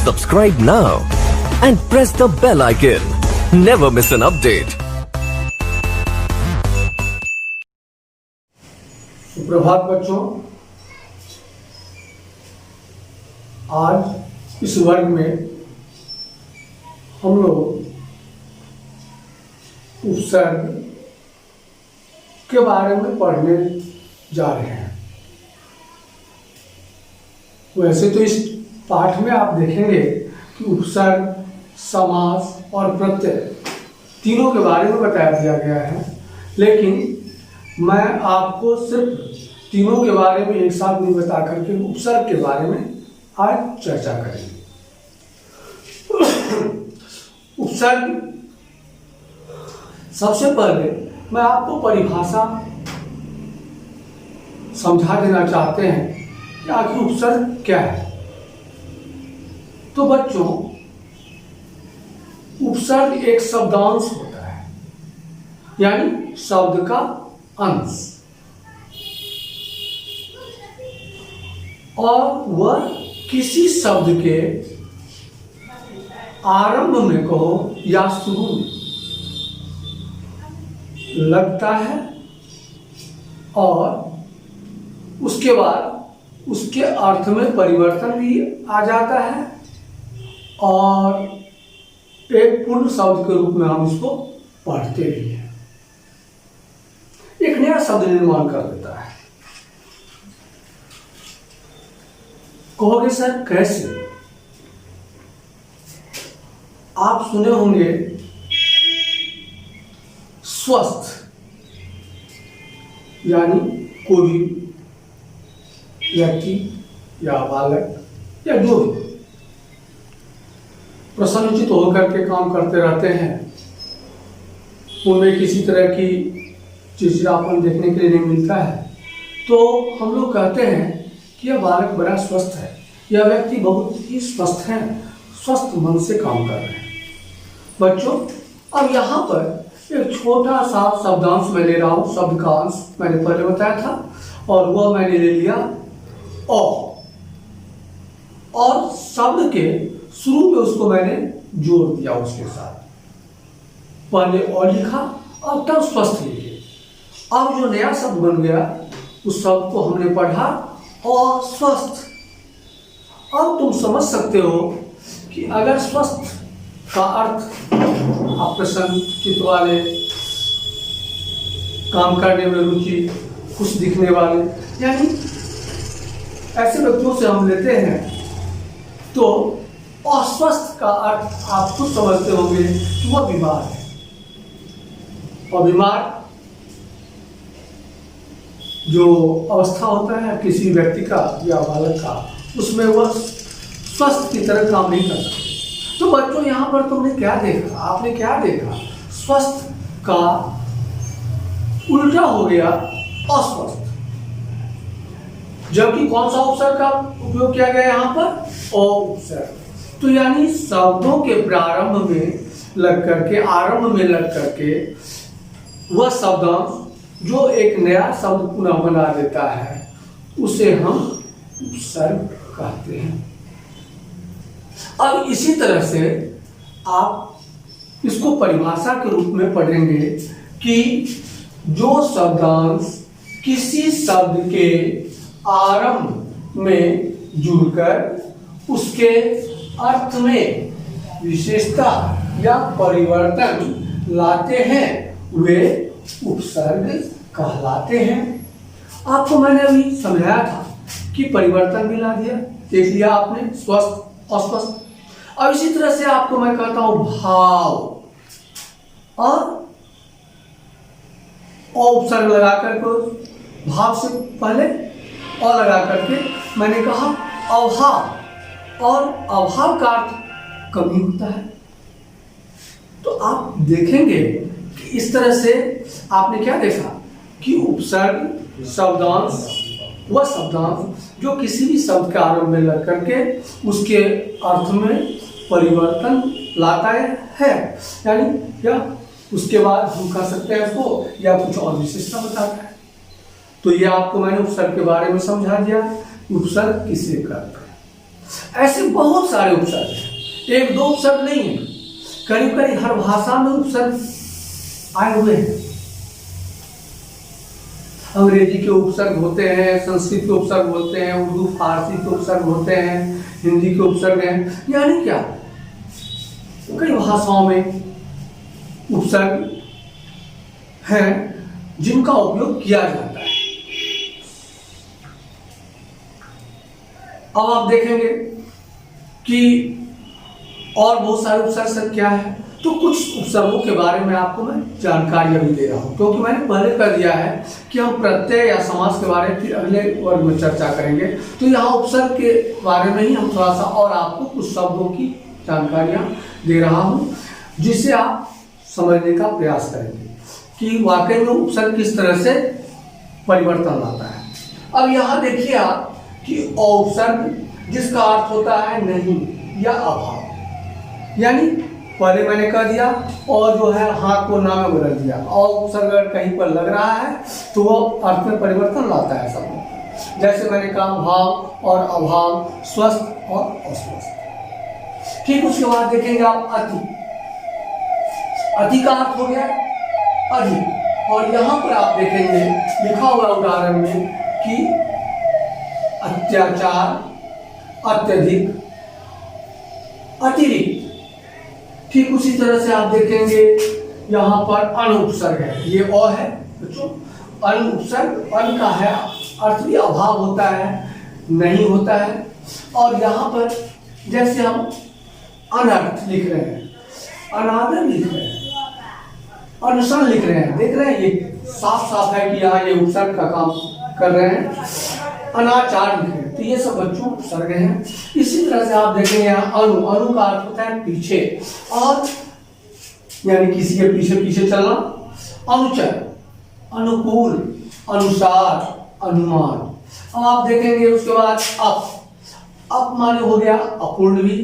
Subscribe now and press the bell icon. Never miss an update. सुप्रभात बच्चों, आज इस वर्ग में हम लोग उपसर्ग के बारे में पढ़ने जा रहे हैं। वैसे तो इस पाठ में आप देखेंगे कि उपसर्ग, समास और प्रत्यय तीनों के बारे में बता दिया गया है, लेकिन मैं आपको सिर्फ तीनों के बारे में एक साथ नहीं बता करके उपसर्ग के बारे में आज चर्चा करेंगे। उपसर्ग, सबसे पहले मैं आपको परिभाषा समझा देना चाहते हैं कि आखिर उपसर्ग क्या है। तो बच्चों, उपसर्ग एक शब्दांश होता है, यानी शब्द का अंश, और वह किसी शब्द के आरंभ में कहो या शुरू में लगता है और उसके बाद उसके अर्थ में परिवर्तन भी आ जाता है और एक पूर्ण शब्द के रूप में हम इसको पढ़ते भी हैं। एक नया शब्द निर्माण कर देता है। कहोगे सर कैसे? आप सुने होंगे स्वस्थ, यानी कोई व्यक्ति या बालक या जो भी प्रसन्नचित्त होकर के काम करते रहते हैं, उनमें किसी तरह की चिड़चिड़ापन देखने के लिए नहीं मिलता है, तो हम लोग कहते हैं कि यह बालक बड़ा स्वस्थ है, यह व्यक्ति बहुत ही स्वस्थ है, स्वस्थ मन से काम कर रहे हैं। बच्चों, अब यहाँ पर एक छोटा सा शब्दांश मैं ले रहा हूँ, शब्द का अंश मैंने पहले बताया था, और वह मैंने ले लिया और शब्द के शुरू में उसको मैंने जोड़ दिया उसके साथ। पहले और लिखा और तब स्वस्थ लिखे। अब जो नया शब्द बन गया उस शब्द को हमने पढ़ा अस्वस्थ। अब तुम समझ सकते हो कि अगर स्वस्थ का अर्थ आप प्रसन्न चित्त वाले, काम करने में रुचि, खुश दिखने वाले, यानी ऐसे व्यक्तियों से हम लेते हैं, तो अस्वस्थ का अर्थ आप खुद समझते होंगे कि वह बीमार है। और बीमार जो अवस्था होता है किसी व्यक्ति का या बालक का, उसमें वह स्वस्थ की तरह काम नहीं कर सकते। तो बच्चों, यहाँ पर तुमने क्या देखा? आपने क्या देखा? स्वस्थ का उल्टा हो गया अस्वस्थ, जबकि कौन सा उपसर्ग का उपयोग किया गया यहाँ पर? उपसर्ग। तो यानी शब्दों के प्रारंभ में लग करके, आरंभ में लग करके वह शब्दांश जो एक नया शब्द पुनः बना देता है, उसे हम उपसर्ग कहते हैं। अब इसी तरह से आप इसको परिभाषा के रूप में पढ़ेंगे कि जो शब्दांश किसी शब्द के आरंभ में जुड़कर उसके अर्थ में विशेषता या परिवर्तन लाते हैं, वे उपसर्ग कहलाते हैं। आपको मैंने अभी समझाया था कि परिवर्तन भी ला दिया, देख लिया आपने, स्वस्थ अस्वस्थ। अब इसी तरह से आपको मैं कहता हूं भाव, और उपसर्ग लगा करके, भाव से पहले और लगा करके मैंने कहा अभाव, और अभाव का अर्थ कमी होता है। तो आप देखेंगे कि इस तरह से आपने क्या देखा कि उपसर्ग शब्दांश, वह शब्दांश जो किसी भी शब्द के आरंभ में लग करके उसके अर्थ में परिवर्तन लाता है, यानी या उसके बाद हम कह सकते हैं उसको, या कुछ और विशेषता बताता है। तो ये आपको मैंने उपसर्ग के बारे में समझा दिया, उपसर्ग किसे कहते हैं। ऐसे बहुत सारे उपसर्ग हैं, एक दो उपसर्ग नहीं है, करीब करीब हर भाषा में उपसर्ग आए हुए हैं। अंग्रेजी के उपसर्ग होते हैं, संस्कृत के उपसर्ग होते हैं, उर्दू फारसी के उपसर्ग होते हैं, हिंदी के उपसर्ग हैं, यानी क्या कई भाषाओं में उपसर्ग हैं जिनका उपयोग किया जाता है। अब आप देखेंगे कि और बहुत सारे उपसर्ग क्या है, तो कुछ उपसर्गों के बारे में आपको मैं जानकारी अभी दे रहा हूं, क्योंकि मैंने पहले कर दिया है कि हम प्रत्यय या समास के बारे में फिर अगले वर्ग में चर्चा करेंगे। तो यहाँ उपसर्ग के बारे में ही हम थोड़ा सा और आपको कुछ शब्दों की जानकारियां दे रहा हूं, जिससे आप समझने का प्रयास करेंगे कि वाकई में उपसर्ग किस तरह से परिवर्तन लाता है। अब यहाँ देखिए आप कि उपसर्ग जिसका अर्थ होता है नहीं या अभाव, यानी पहले मैंने कह दिया और जो है हाँ को ना में बदल दिया, और उपसर्ग अगर कहीं पर लग रहा है तो वो अर्थ में परिवर्तन लाता है सब। जैसे मैंने कहा भाव और अभाव, स्वस्थ और अस्वस्थ। ठीक, उसके बाद देखेंगे आप अति। अति का अर्थ हो गया अधिक, और यहां पर आप देखेंगे लिखा हुआ उदाहरण में कि अत्याचार, अत्यधिक, अतिरिक्त। ठीक उसी तरह से आप देखेंगे यहाँ पर अनुपसर्ग है, ये अ है बच्चों, अनुपसर्ग अन का है अर्थ भी अभाव होता है, नहीं होता है। और यहाँ पर जैसे हम अनर्थ लिख रहे हैं, अनादर लिख रहे हैं, अनुसरण लिख रहे हैं, देख रहे हैं ये साफ साफ है कि यहाँ ये उपसर्ग का काम कर रहे हैं। अनाचार लिख रहे हैं, तो ये सब बच्चों उपसर्ग हैं। इसी तरह से आप देखेंगे यहाँ अनु, अनु का अर्थ होता है पीछे, और यानी किसी के पीछे पीछे चलना। अनुचर, अनुकूल, अनुसार, अनुमान। अब आप देखेंगे उसके बाद अप माने हो गया अपूर्ण भी,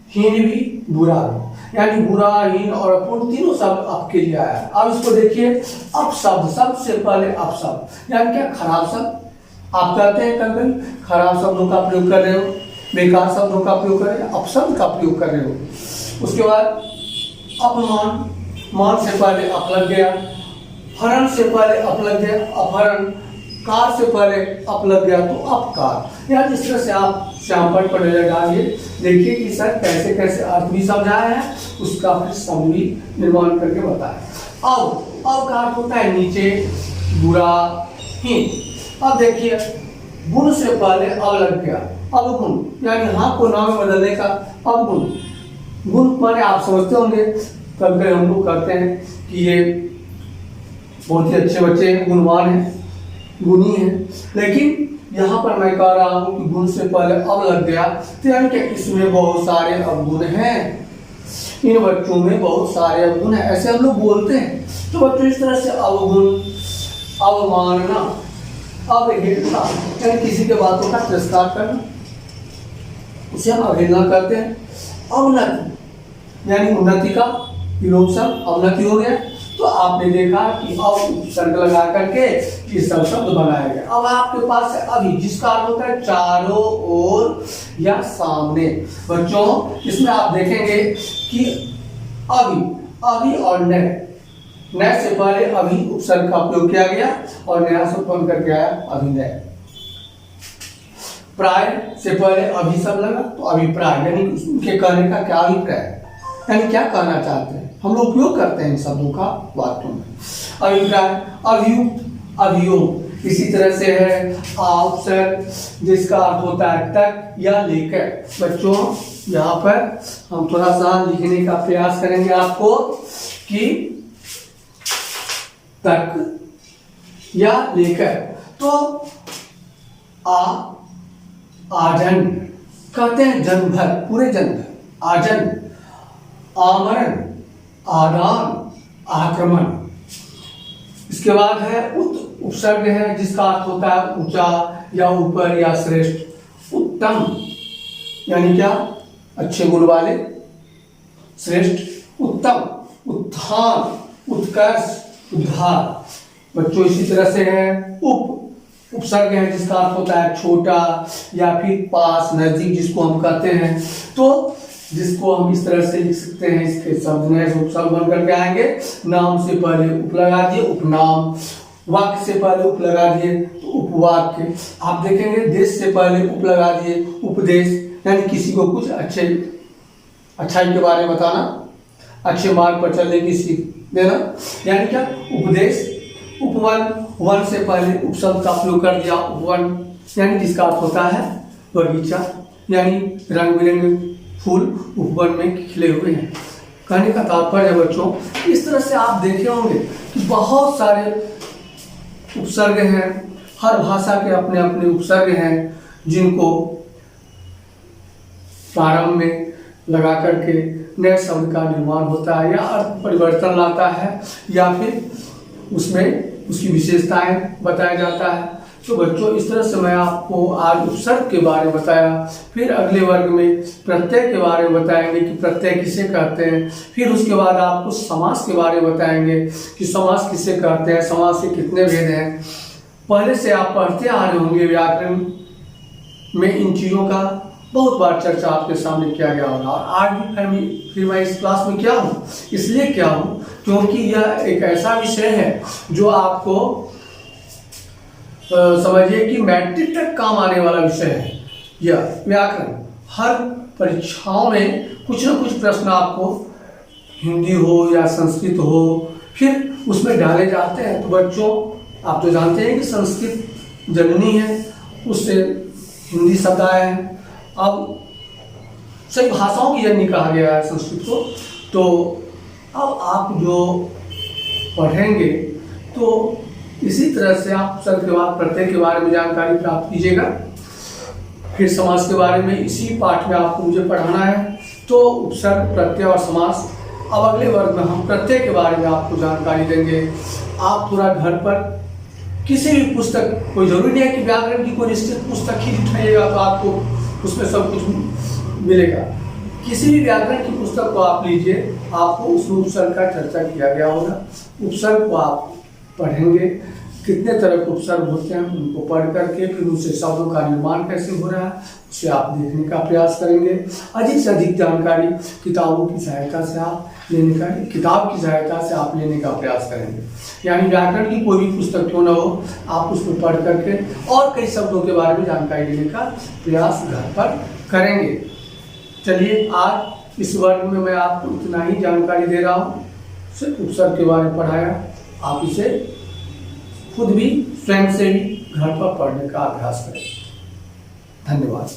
हीन भी, बुरा भी, यानी बुरा, हीन और अपूर्ण तीनों शब्द अप के लिए आया है। अब इसको देखिए, अप शब्द, सबसे पहले अप शब्द यानी क्या, खराब शब्द। आप कहते हैं कभी खराब शब्दों का प्रयोग कर रहे हो, बेकार शब्दों का प्रयोग कर रहे हो, अपशब्द का प्रयोग कर रहे हो। उसके बाद अपमान, मान से पहले अप लग गया, हरण से पहले अप लग गया, अपहरण, कार से पहले अप लग गया तो अपकार। यानी इस तरह से आप श्यामपट पर नजर डालिए, देखिए कि सर कैसे कैसे अर्थ भी समझाया है, उसका फिर शब्द भी निर्माण करके बताया। अब का अर्थ होता है नीचे, बुरा, हीन। अब देखिए गुण से पहले अब लग गया, अवगुण, यानी हाँ को नाम में बदलने का अवगुण। गुण माने आप समझते होंगे, कभी कभी हम लोग कहते हैं कि ये बहुत ही अच्छे बच्चे हैं, गुणवान हैं, गुणी हैं, लेकिन यहाँ पर मैं कह रहा हूँ कि गुण से पहले अब लग गया, तो यानी कि इसमें बहुत सारे अवगुण हैं, इन बच्चों में बहुत सारे अवगुण हैं, ऐसे हम लोग बोलते हैं। तो बच्चों इस तरह से अवगुण, अवमानना, अवहेलना, यानी किसी के बातों का तिरस्कार करना, उसे हम अवहेलना करते हैं। अवनति, यानी उन्नति का विलोप शब्द अवनति हो गया। तो आपने देखा कि उपसर्ग लगा करके ये सब शब्द बनाया गया। अब आपके पास है अभी, जिसका अर्थ होता है चारों ओर या सामने। बच्चों इसमें आप देखेंगे कि अभी और नए, नए से पहले अभी उपसर्ग का प्रयोग किया गया और नया से उत्पन्न करके आया अभिनय। प्राय से पहले अभी सब लगा तो अभिप्राय, यानी उनके कहने का क्या अभिप्राय है, यानी क्या कहना चाहते हैं, हम लोग उपयोग करते हैं इन शब्दों का वाक्यों में। अभिप्राय, अभियुक्त, अभियोग। इसी तरह से है उपसर्ग जिसका अर्थ होता है तक या लेकर। बच्चों यहाँ पर हम थोड़ा सा लिखने का प्रयास करेंगे आपको कि तक या लेकर। तो आजन कहते हैं जन्म भर, पूरे जन्म भर, आजन, आमरण, आदान, आक्रमण। इसके बाद है उपसर्ग है जिसका अर्थ होता है ऊंचा या ऊपर या श्रेष्ठ। उत्तम यानी क्या, अच्छे गुण वाले, श्रेष्ठ, उत्तम, उत्थान, उत्कर्ष, उद्धार। बच्चों इसी तरह से है उपसर्ग है जिसका अर्थ होता है छोटा या फिर पास, नजदीक, जिसको हम कहते हैं, तो जिसको हम इस तरह से लिख सकते हैं, इसके शब्द में उपसर्ग बन करके आएंगे। नाम से पहले उप लगा दिए, उपनाम। वाक्य से पहले उप लगा दिए तो उपवाक्य। आप देखेंगे देश से पहले उप लगा दिए, उपदेश, यानी किसी को कुछ अच्छाई के बारे में बताना, अच्छे मार्ग पर चलने की सीख देना, यानी क्या, उपदेश। उपवन, वन से पहले उपशब्द का प्रयोग कर दिया, उपवन, यानी जिसका अर्थ होता है बगीचा, यानी रंग बिरंगे फूल उपवन में खिले हुए हैं। कहने का तात्पर्य है बच्चों, इस तरह से आप देखे होंगे कि बहुत सारे उपसर्ग हैं, हर भाषा के अपने अपने उपसर्ग हैं जिनको प्रारंभ में लगा करके नए शब्द का निर्माण होता है या अर्थ परिवर्तन लाता है या फिर उसमें उसकी विशेषताएं बताया जाता है। तो बच्चों इस तरह से मैं आपको आज उपसर्ग के बारे में बताया। फिर अगले वर्ग में प्रत्यय के बारे में बताएंगे कि प्रत्यय किसे कहते हैं। फिर उसके बाद आपको समास के बारे में बताएंगे कि समास किसे कहते हैं, समास के कितने भेद हैं। पहले से आप पढ़ते आ रहे होंगे, व्याकरण में इन चीज़ों का बहुत बार चर्चा आपके सामने किया गया होगा। और आज भी फिर मैं इस क्लास में क्या हूँ, इसलिए क्या हूँ क्योंकि यह एक ऐसा विषय है जो आपको समझिए कि मैट्रिक तक काम आने वाला विषय है। यह व्याकरण हर परीक्षाओं में कुछ न कुछ प्रश्न आपको हिंदी हो या संस्कृत हो फिर उसमें डाले जाते हैं। तो बच्चों आप तो जानते हैं कि संस्कृत जननी है, उससे हिंदी शब्द आए हैं। अब सभी भाषाओं की जननी कहा गया है संस्कृत को। तो अब आप जो पढ़ेंगे तो इसी तरह से आप उपसर्ग के बाद प्रत्यय के बारे में जानकारी प्राप्त कीजिएगा। फिर समास के बारे में इसी पाठ में आपको मुझे पढ़ाना है। तो उपसर्ग, प्रत्यय और समास। अब अगले वर्ग में हम प्रत्यय के बारे में आपको जानकारी देंगे। आप पूरा घर पर किसी भी पुस्तक, कोई जरूरी नहीं है कि व्याकरण की कोई निश्चित पुस्तक ही उठाइएगा तो आपको उसमें सब कुछ मिलेगा। किसी भी व्याकरण की पुस्तक को आप लीजिए, आपको उसमें उपसर्ग का चर्चा किया गया होगा। उपसर्ग को आप पढ़ेंगे, कितने तरह के उपसर्ग होते हैं उनको पढ़ करके फिर उनसे शब्दों का निर्माण कैसे हो रहा है उसे आप देखने का प्रयास करेंगे। अधिक से अधिक जानकारी किताबों की सहायता से आप लेने का, किताब की सहायता से आप लेने का प्रयास करेंगे। यानी व्याकरण की कोई भी पुस्तक क्यों न हो, आप उसमें पढ़ करके और कई शब्दों के बारे में जानकारी लेने का प्रयास घर पर करेंगे। चलिए आज इस वर्ग में मैं आपको इतना ही जानकारी दे रहा हूँ। सिर्फ उपसर्ग के बारे में पढ़ाया, आप इसे खुद भी स्वयं से भी घर पर पढ़ने का अभ्यास करें। धन्यवाद।